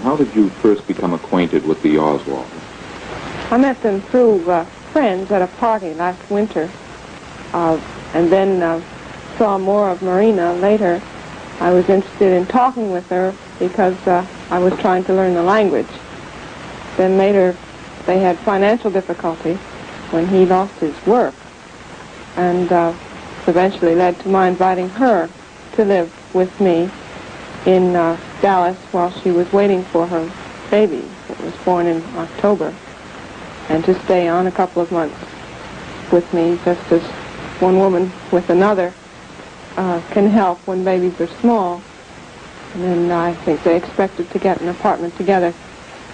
how did you first become acquainted with the Oswalds? I met them through friends at a party last winter, and then saw more of Marina later. I was interested in talking with her because I was trying to learn the language. Then later they had financial difficulty when he lost his work, and eventually led to my inviting her to live with me in Dallas while she was waiting for her baby that was born in October, and to stay on a couple of months with me, just as one woman with another can help when babies are small. And then I think they expected to get an apartment together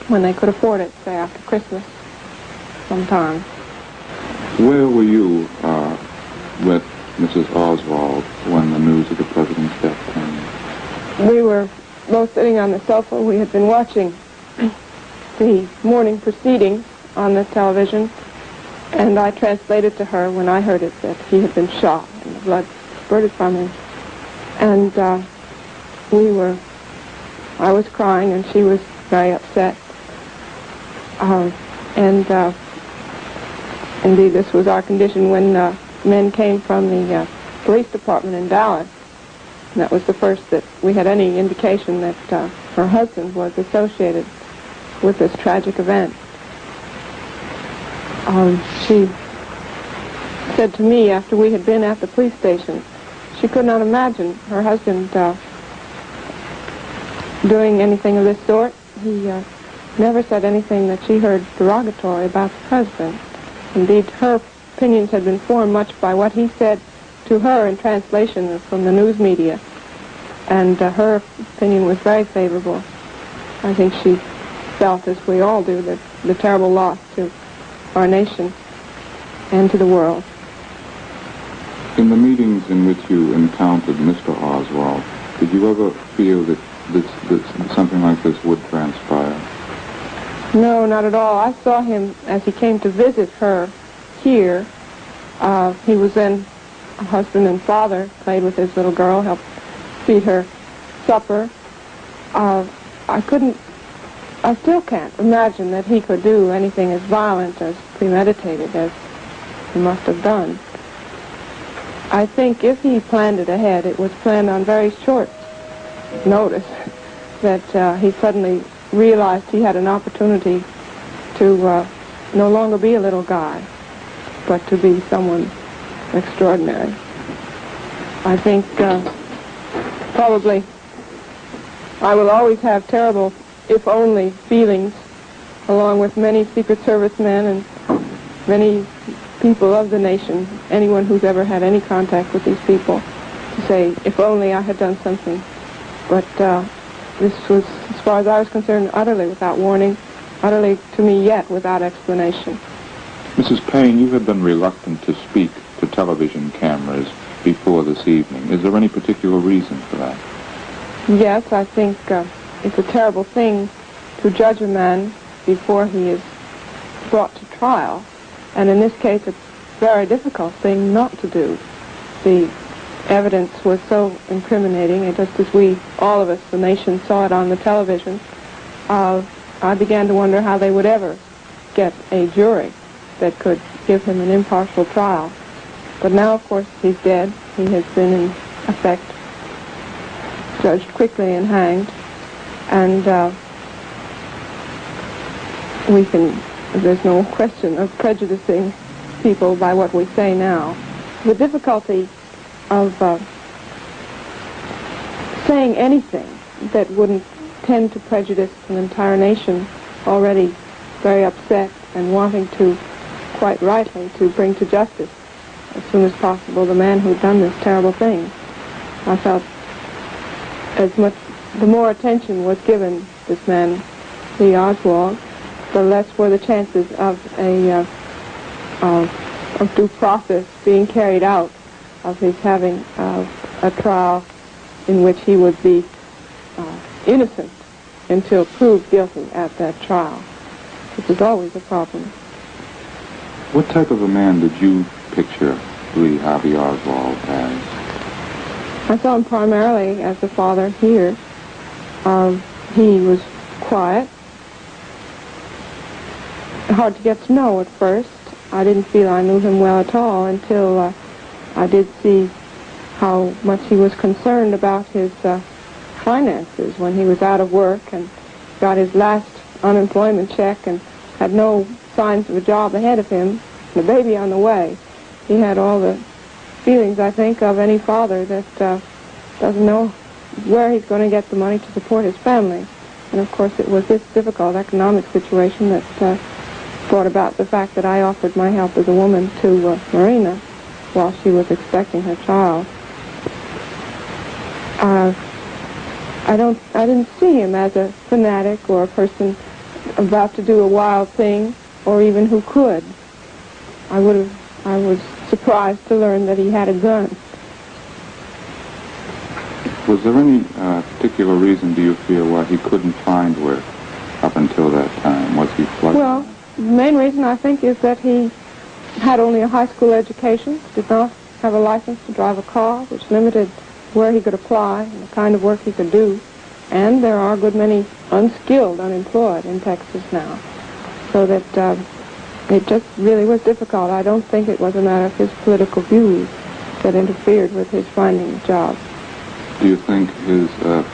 when they could afford it, say after Christmas sometime. Where were you with Mrs. Oswald when the news of the president's death came? We were both sitting on the sofa. We had been watching the morning proceedings on the television, and I translated to her when I heard it that he had been shot and the blood spurted from him. And I was crying and she was very upset. Indeed, this was our condition when men came from the police department in Dallas. And that was the first that we had any indication that her husband was associated with this tragic event. She said to me after we had been at the police station, she could not imagine her husband doing anything of this sort. He never said anything that she heard derogatory about the president. Indeed, her opinions had been formed much by what he said to her in translation from the news media, and her opinion was very favorable. I think she felt, as we all do, that the terrible loss to our nation and to the world. In the meetings in which you encountered Mr. Oswald, did you ever feel that something like this would transpire? No, not at all. I saw him as he came to visit her here. He was then a husband and father, played with his little girl, helped feed her supper. I still can't imagine that he could do anything as violent, as premeditated as he must have done. I think if he planned it ahead, it was planned on very short notice, that he suddenly realized he had an opportunity to no longer be a little guy, but to be someone extraordinary. I think probably I will always have terrible if-only feelings, along with many Secret Service men and many people of the nation, anyone who's ever had any contact with these people, to say, if only I had done something. But this was, as far as I was concerned, utterly without warning, utterly, to me yet, without explanation. Mrs. Paine, you have been reluctant to speak to television cameras before this evening. Is there any particular reason for that? Yes, I think it's a terrible thing to judge a man before he is brought to trial. And in this case, it's a very difficult thing not to do. The evidence was so incriminating, and just as we, all of us, the nation, saw it on the television, I began to wonder how they would ever get a jury that could give him an impartial trial. But now, of course, he's dead. He has been, in effect, judged quickly and hanged. And there's no question of prejudicing people by what we say now. The difficulty of saying anything that wouldn't tend to prejudice an entire nation already very upset and wanting to, quite rightly, to bring to justice as soon as possible the man who'd done this terrible thing. I felt the more attention was given this man, Lee Oswald, the less were the chances of of due process being carried out, of his having a trial in which he would be innocent until proved guilty at that trial, which is always a problem. What type of a man did you picture Lee Harvey Oswald as? I saw him primarily as a father here. He was quiet, hard to get to know at first. I didn't feel I knew him well at all until I did see how much he was concerned about his finances when he was out of work and got his last unemployment check and had no signs of a job ahead of him, and a baby on the way. He had all the feelings, I think, of any father that doesn't know where he's going to get the money to support his family. And of course it was this difficult economic situation that brought about the fact that I offered my help as a woman to Marina while she was expecting her child. I didn't see him as a fanatic or a person about to do a wild thing, or even who could. I was surprised to learn that he had a gun. Was there any particular reason, do you feel, why he couldn't find work up until that time? Was he flustered? Well, the main reason, I think, is that he had only a high school education, did not have a license to drive a car, which limited where he could apply and the kind of work he could do. And there are a good many unskilled unemployed in Texas now. So that it just really was difficult. I don't think it was a matter of his political views that interfered with his finding a job. Do you think his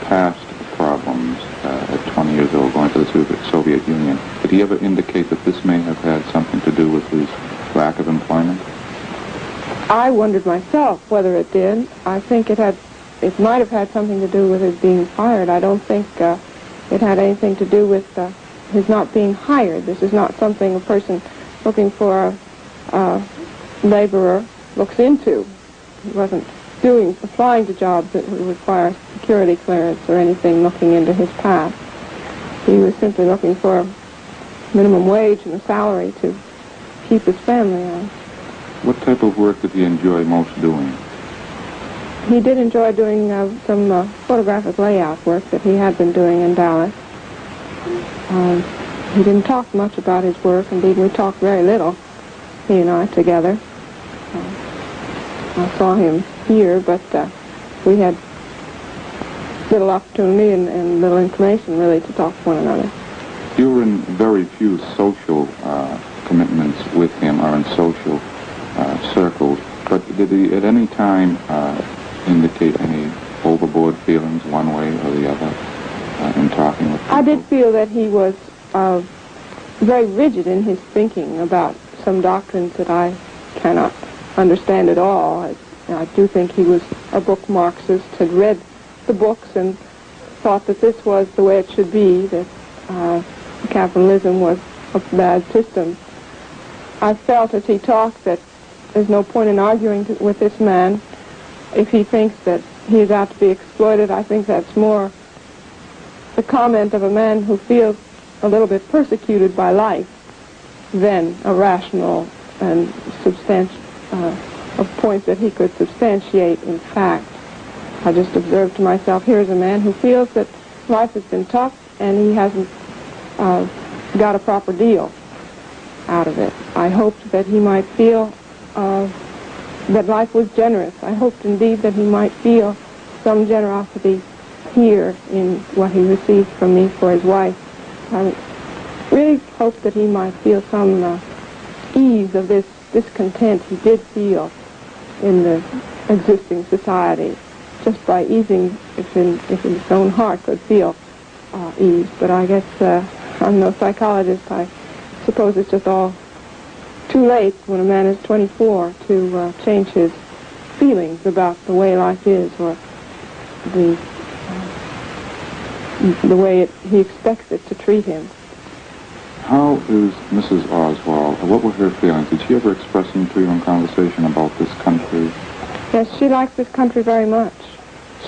past problems at 20 years old going to the Soviet Union, did he ever indicate that this may have had something to do with his lack of employment? I wondered myself whether it did. I think it might have had something to do with his being fired. I don't think it had anything to do with his not being hired. This is not something a person looking for a laborer looks into. He wasn't applying to jobs that would require security clearance or anything looking into his past. He was simply looking for a minimum wage and a salary to keep his family on. What type of work did he enjoy most doing? He did enjoy doing some photographic layout work that he had been doing in Dallas. He didn't talk much about his work. Indeed, we talked very little, he and I together. I saw him here, but we had little opportunity and little inclination, really, to talk to one another. You were in very few social commitments with him or in social circles, but did he at any time indicate any overboard feelings one way or the other in talking with people? I did feel that he was very rigid in his thinking about some doctrines that I cannot understand at all. I do think he was a book Marxist, had read the books and thought that this was the way it should be, that capitalism was a bad system. I felt as he talked that there's no point in arguing with this man. If he thinks that he is out to be exploited, I think that's more the comment of a man who feels a little bit persecuted by life than a rational and a point that he could substantiate in fact. I just observed to myself, here's a man who feels that life has been tough and he hasn't got a proper deal out of it. I hoped that he might feel that life was generous. I hoped indeed that he might feel some generosity here in what he received from me for his wife. I really hoped that he might feel some ease of this discontent he did feel in the existing society, just by easing, if his own heart could feel ease. But I guess I'm no psychologist. I suppose it's just all too late when a man is 24 to change his feelings about the way life is, or the way he expects it to treat him. How is Mrs. Oswald? What were her feelings? Did she ever express them to you in conversation about this country? Yes, she likes this country very much.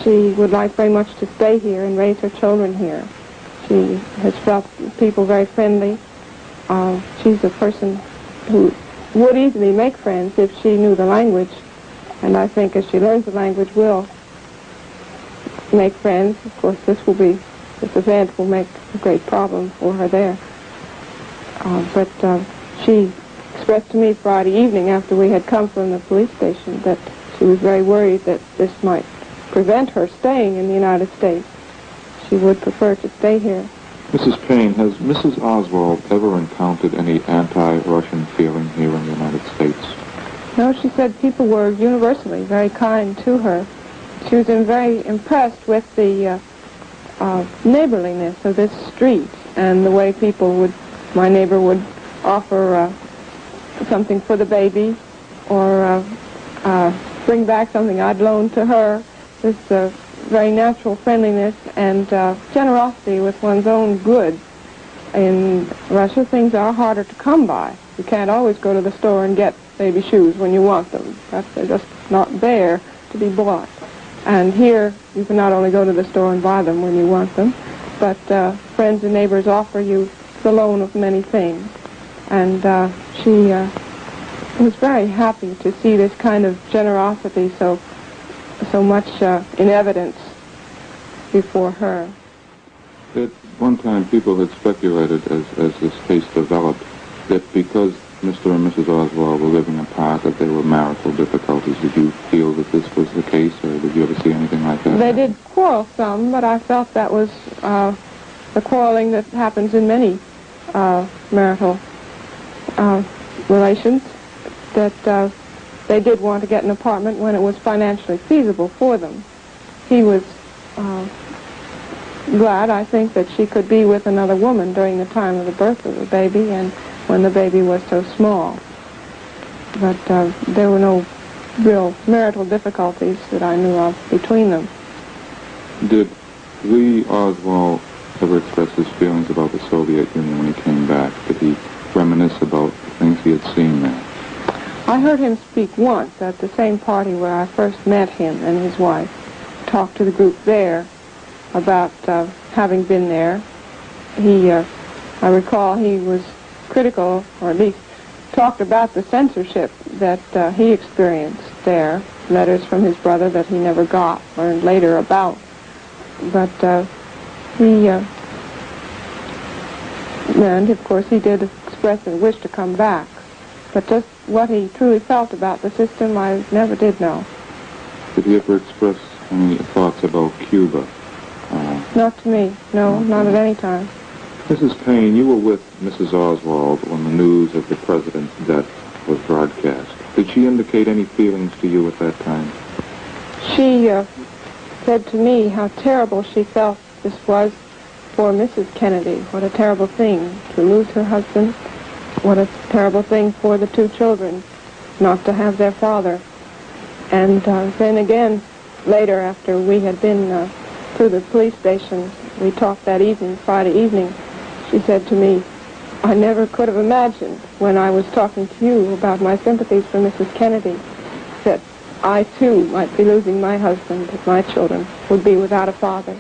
She would like very much to stay here and raise her children here. She has felt people very friendly. She's a person who would easily make friends if she knew the language, and I think as she learns the language will make friends. Of course, this event will make a great problem for her there. But she expressed to me Friday evening after we had come from the police station that she was very worried that this might prevent her staying in the United States. She would prefer to stay here. Mrs. Paine, has Mrs. Oswald ever encountered any anti-Russian feeling here in the United States? No, she said people were universally very kind to her. She was very impressed with the neighborliness of this street and the way my neighbor would offer something for the baby or bring back something I'd loaned to her. This very natural friendliness and generosity with one's own goods. In Russia, things are harder to come by. You can't always go to the store and get baby shoes when you want them. They're just not there to be bought. And here, you can not only go to the store and buy them when you want them, but friends and neighbors offer you the loan of many things. And she was very happy to see this kind of generosity so much in evidence before her. At one time, people had speculated, as this case developed, that because Mr. and Mrs. Oswald were living apart, that there were marital difficulties. Did you feel that this was the case, or did you ever see anything like that? They did quarrel some, but I felt that was the quarreling that happens in many marital relations, that they did want to get an apartment when it was financially feasible for them. He was glad, I think, that she could be with another woman during the time of the birth of the baby and when the baby was so small. But there were no real marital difficulties that I knew of between them. Did Lee Oswald ever express his feelings about the Soviet Union when he came back? Did he reminisce about the things he had seen there? I heard him speak once at the same party where I first met him and his wife. Talked to the group there about having been there. I recall he was critical, or at least talked about the censorship that he experienced there, letters from his brother that he never got, learned later about. But and of course he did express a wish to come back. But just what he truly felt about the system, I never did know. Did he ever express any thoughts about Cuba? Not to me, no, not at any time. Mrs. Paine, you were with Mrs. Oswald when the news of the president's death was broadcast. Did she indicate any feelings to you at that time? She said to me how terrible she felt this was for Mrs. Kennedy. What a terrible thing to lose her husband. What a terrible thing for the two children not to have their father. And then again, later, after we had been to the police station, we talked that evening, Friday evening. She said to me, I never could have imagined when I was talking to you about my sympathies for Mrs. Kennedy that I too might be losing my husband, that my children would be without a father.